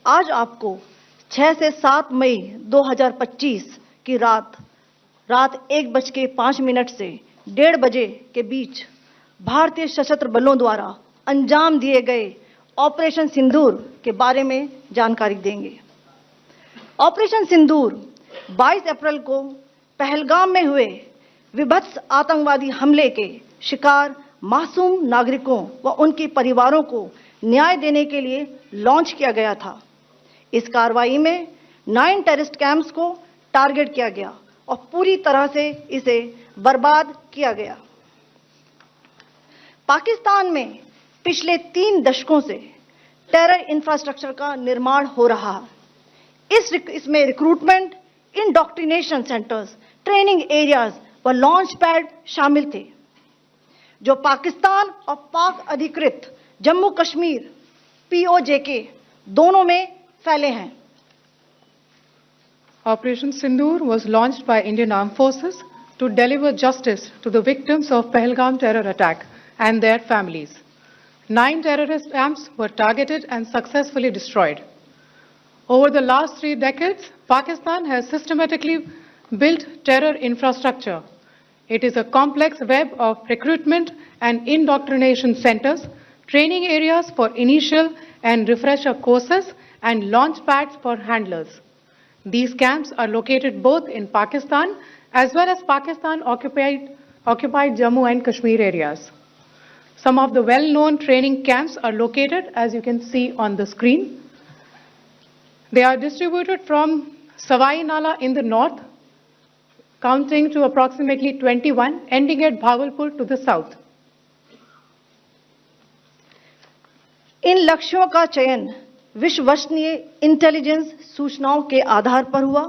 आज आपको 6 से 7 मई 2025 की रात 1:05 से 1:30 बजे के बीच भारतीय सशस्त्र बलों द्वारा अंजाम दिए गए ऑपरेशन सिंदूर के बारे में जानकारी देंगे। ऑपरेशन सिंदूर 22 अप्रैल को पहलगाम में हुए विभत्स आतंकवादी हमले के शिकार मासूम नागरिकों व उनके परिवारों को न्याय देने के लिए लॉन्च किया गया था। इस कार्रवाई में 9 टेररिस्ट कैंप्स को टारगेट किया गया और पूरी तरह से इसे बर्बाद किया गया। पाकिस्तान में पिछले 3 दशकों से टेरर इंफ्रास्ट्रक्चर का निर्माण हो रहा है। इसमें recruitment, indoctrination centres, training areas व लॉन्च पैड शामिल थे, जो पाकिस्तान और पाक अधिकृत जम्मू कश्मीर POJK दोनों में फैले हैं। Operation Sindoor was launched by Indian Armed Forces to deliver justice to the victims of Pahalgam terror attack and their families. 9 terrorist camps were targeted and successfully destroyed. Over the last 3 decades, Pakistan has systematically built terror infrastructure. It is a complex web of recruitment and indoctrination centers, training areas for initial and refresher courses, and launch pads for handlers. These camps are located both in Pakistan as well as Pakistan-occupied Jammu and Kashmir areas. Some of the well-known training camps are located, as you can see on the screen. They are distributed from Savai Nala in the north, counting to approximately 21, ending at Bhagalpur to the south. इन लक्ष्यों का चयन विश्वसनीय intelligence सूचनाओं के आधार पर हुआ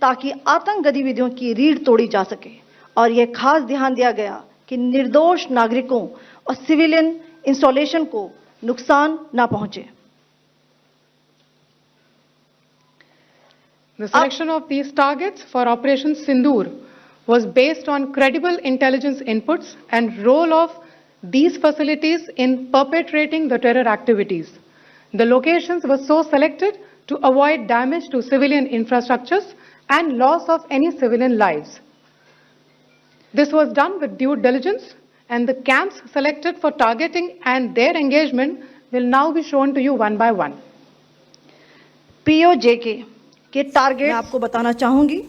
ताकि आतंक गतिविधियों की रीढ़ तोड़ी जा सके और यह खास ध्यान दिया गया कि निर्दोष नागरिकों और सिविलियन इंस्टॉलेशन को नुकसान न पहुंचे। The selection of these targets for Operation Sindoor was based on credible intelligence inputs and role of these facilities in perpetrating the terror activities. The locations were so selected to avoid damage to civilian infrastructures and loss of any civilian lives. This was done with due diligence, and the camps selected for targeting and their engagement will now be shown to you one by one. POJK के target मैं आपको बताना चाहूंगी।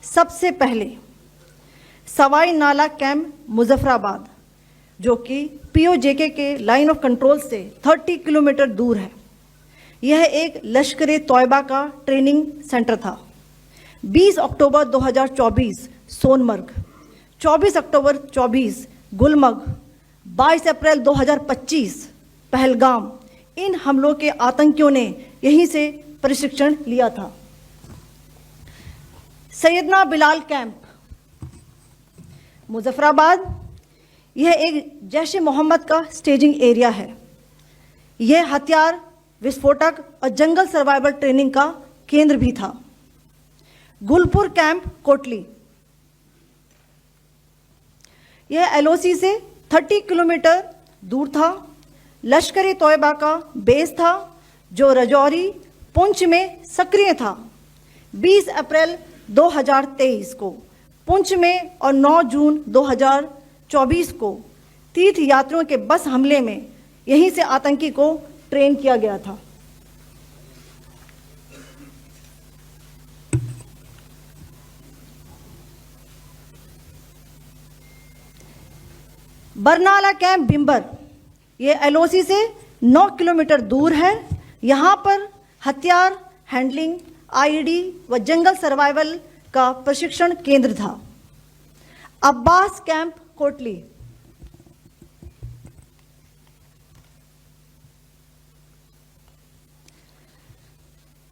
सबसे पहले सवाई नाला camp Muzaffarabad, जो कि POJK के लाइन ऑफ कंट्रोल से 30 किलोमीटर दूर है। यह एक लश्कर-ए-तौयबा का ट्रेनिंग सेंटर था। 20 अक्टूबर 2024 सोनमर्ग, 24 अक्टूबर 24 गुलमर्ग, 22 अप्रैल 2025 पहलगाम, इन हमलों के आतंकियों ने यहीं से प्रशिक्षण लिया था। सैयदना बिलाल कैंप मुजफ्फराबाद, यह एक जैश-ए-मोहम्मद का स्टेजिंग एरिया है। यह हथियार, विस्फोटक और जंगल सर्वाइवल ट्रेनिंग का केंद्र भी था। गुलपुर कैंप कोटली, यह LOC से 30 किलोमीटर दूर था। लश्कर-ए-तौयबा का बेस था, जो रजौरी, पुंछ में सक्रिय था। 20 अप्रैल 2023 को पुंछ में और 9 जून 2024 को तीर्थ यात्रियों के बस हमले में यहीं से आतंकी को ट्रेन किया गया था। बरनाला कैंप बिम्बर, यह LOC से 9 किलोमीटर दूर है। यहां पर हथियार, हैंडलिंग, IED व जंगल सर्वाइवल का प्रशिक्षण केंद्र था। अब्बास कैंप कोटली,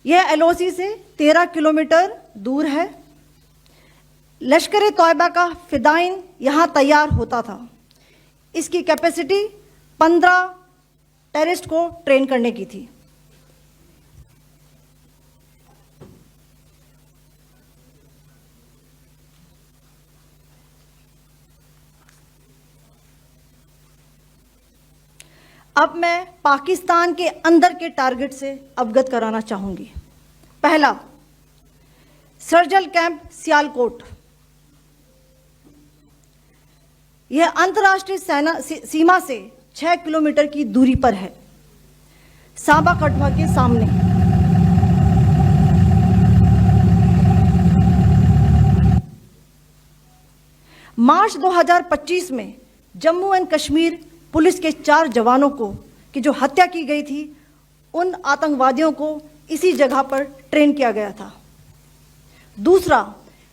यह LOC से 13 किलोमीटर दूर है। लश्कर-ए-तौयबा का फिदाइन यहां तैयार होता था। इसकी कैपेसिटी 15 टेररिस्ट को ट्रेन करने की थी। अब मैं पाकिस्तान के अंदर के टारगेट से अवगत कराना चाहूंगी। पहला, सर्जिकल कैंप सियालकोट। यह अंतर्राष्ट्रीय सीमा से 6 किलोमीटर की दूरी पर है, सांबा कठुआ के सामने। मार्च 2025 में जम्मू एंड कश्मीर पुलिस के 4 जवानों को की जो हत्या की गई थी, उन आतंकवादियों को इसी जगह पर ट्रेन किया गया था। दूसरा,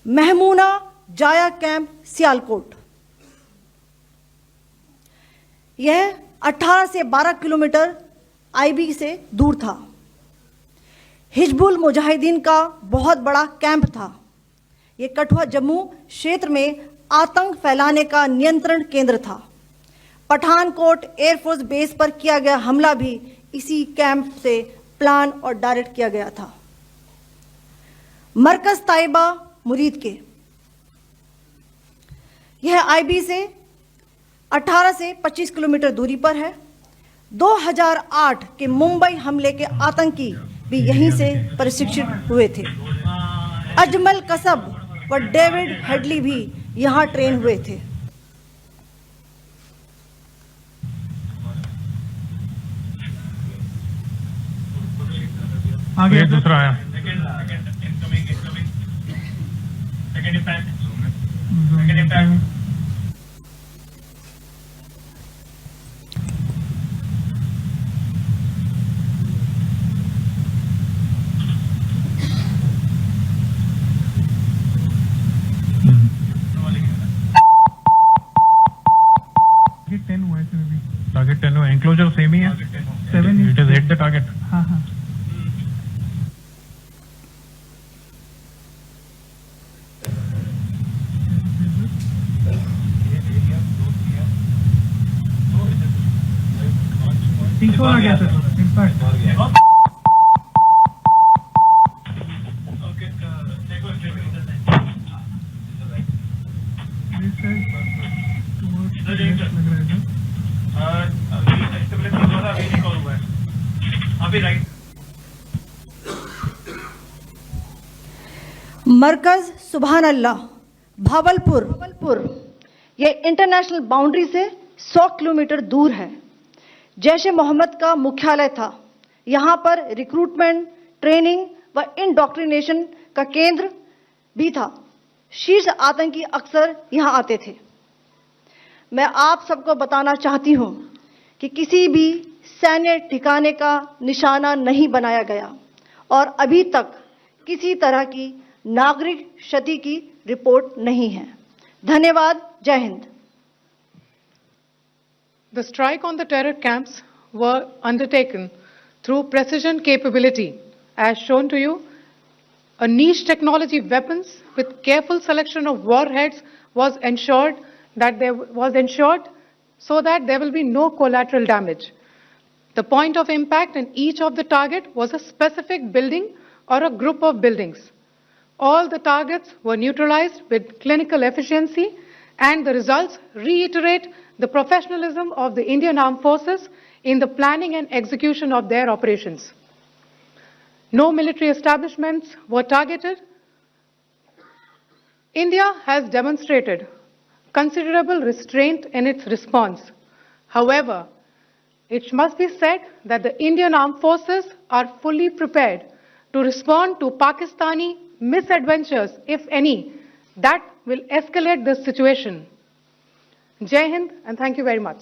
महमूना जाया कैंप सियालकोट। यह 18 से 12 किलोमीटर आईबी से दूर था। हिजबुल मुजाहिदीन का बहुत बड़ा कैंप था। यह कठुआ जम्मू क्षेत्र में आतंक फैलाने का नियंत्रण केंद्र था। पठानकोट एयरफोर्स बेस पर किया गया हमला भी इसी कैंप से प्लान और डायरेक्ट किया गया था। मरकज ताइबा मुरीद के, यह आईबी से 18 से 25 किलोमीटर दूरी पर है। 2008 के मुंबई हमले के आतंकी भी यहीं से प्रशिक्षित हुए थे। अजमल कसब व डेविड हेडली भी यहां ट्रेन हुए थे। आगे दूसरा आया। टारगेट 10 हुआ, एंक्लोजर सेम ही है। 7 it is hit the target. हाँ हाँ। आ गया सर, इम्पैक्ट मरकज सुभान अल्लाह भावलपुर, यह इंटरनेशनल बाउंड्री से 100 किलोमीटर दूर है। जैश ए मोहम्मद का मुख्यालय था। यहां पर रिक्रूटमेंट, ट्रेनिंग व इंडॉक्ट्रिनेशन का केंद्र भी था। शीर्ष आतंकी अक्सर यहां आते थे। मैं आप सबको बताना चाहती हूं कि किसी भी सैन्य ठिकाने का निशाना नहीं बनाया गया और अभी तक किसी तरह की नागरिक क्षति की रिपोर्ट नहीं है। धन्यवाद। जय Hind. The strike on the terror camps were undertaken through precision capability, as shown to you. A niche technology weapons with careful selection of warheads was ensured so that there will be no collateral damage. The point of impact in each of the target was a specific building or a group of buildings. All the targets were neutralized with clinical efficiency, and the results reiterate the professionalism of the Indian Armed Forces in the planning and execution of their operations. No military establishments were targeted. India has demonstrated considerable restraint in its response. However, it must be said that the Indian Armed Forces are fully prepared to respond to Pakistani misadventures, if any, that will escalate this situation. Jai Hind, and thank you very much.